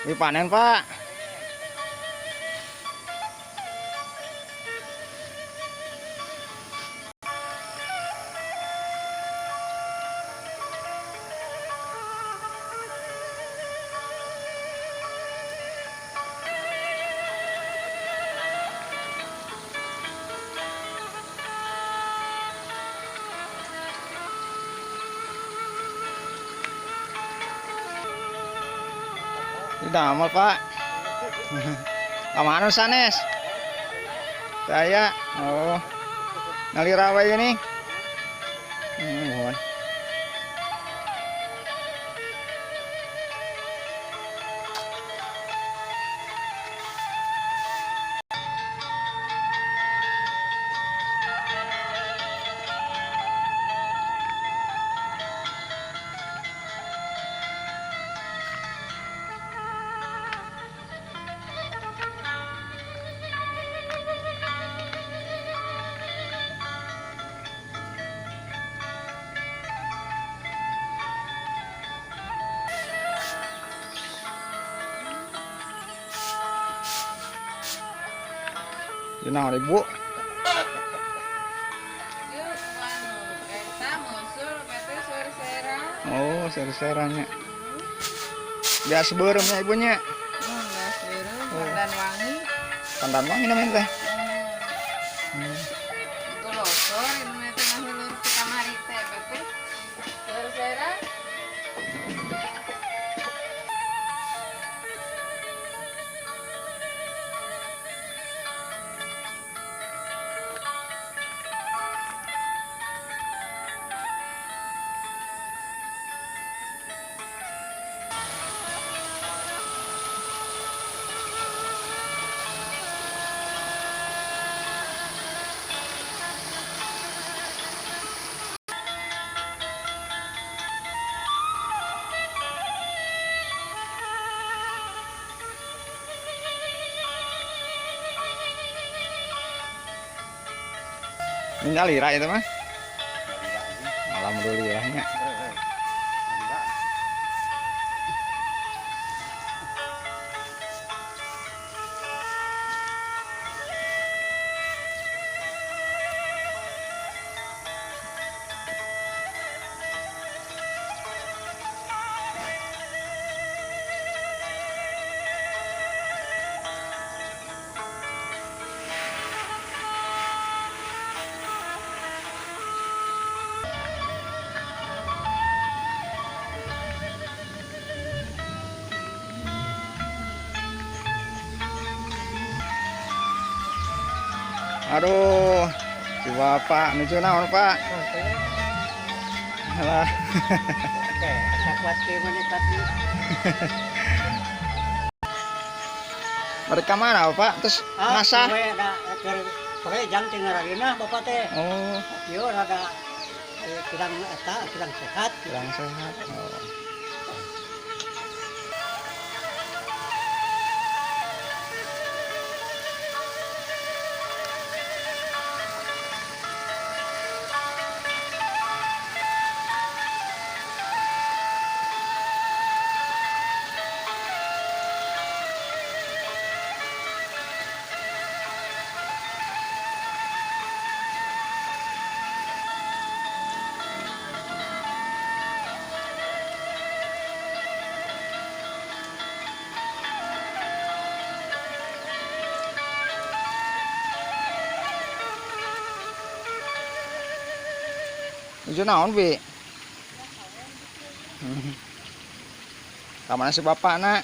Wih, panen, Pak. Tidak amal, Pak. Kemana sanes? Saya. Oh, ngalirawa ini. Mohon. Nah, Ibu. Oh, ser-serannya. Biasa beremnya ibunya. Biasa berem, pandan wangi. Pandan wangi namanya teh. Itu losor, ini mah tengah hulur ke kamari teh, bete. Ser-seran. Ini alira itu mah. Alhamdulillahnya. Aduh, si Bapak nuju naon, Pak? Alah. Oke, asa kuat ke meningkat nih. Mereka mana, Pak? Terus ngasah. Pokoknya jangan tinggal lagi nah, Bapak teh. Oh, Yo rada kurang sehat. kurang sehat. Oh. Nuju naon, Bi? Kamana si Bapak, Nak?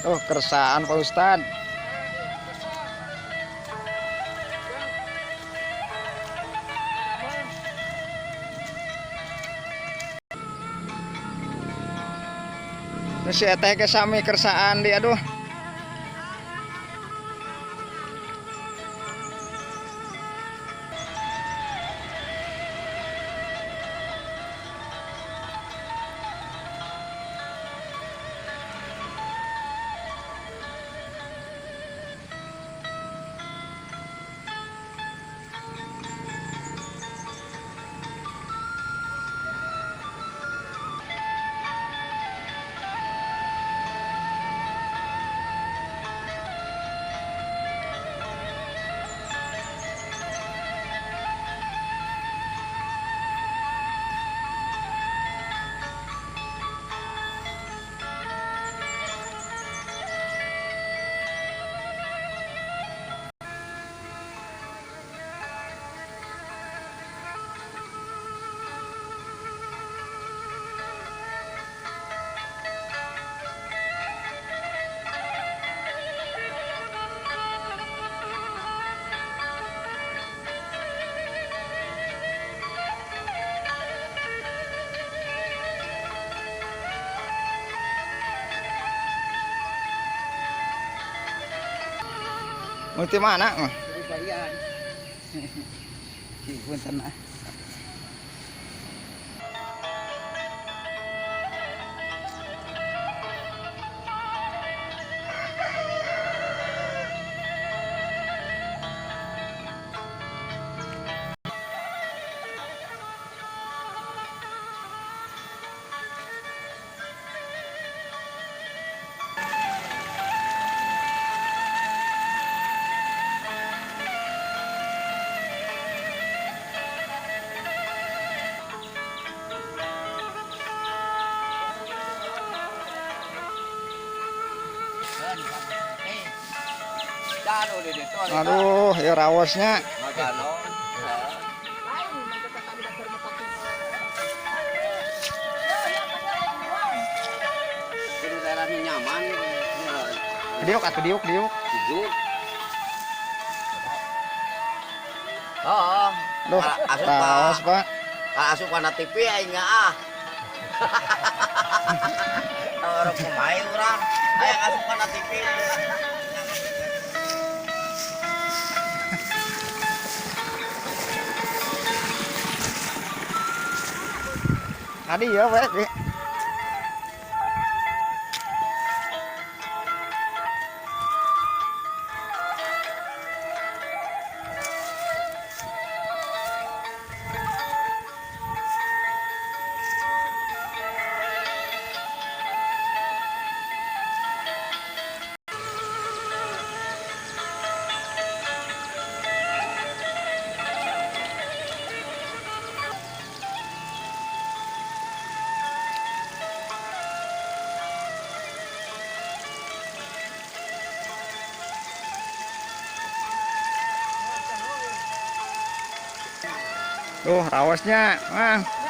Oh, kersaan Pak Ustad. Terus si teh ke sami kersaan dia aduh. Mau di mana? Dari kalian. Punten ah. Aduh, ya rawasnya. Jadi daerahnya nyaman. Diuk atuh diuk. Sejuk. Oh, Duh, asup rawas, Pak. kalau asup pada TV ya enggak ah. Orang pemain orang, ayo asup pada TV. Tadi ya, Pak. Tuh, rawasnya. Mang.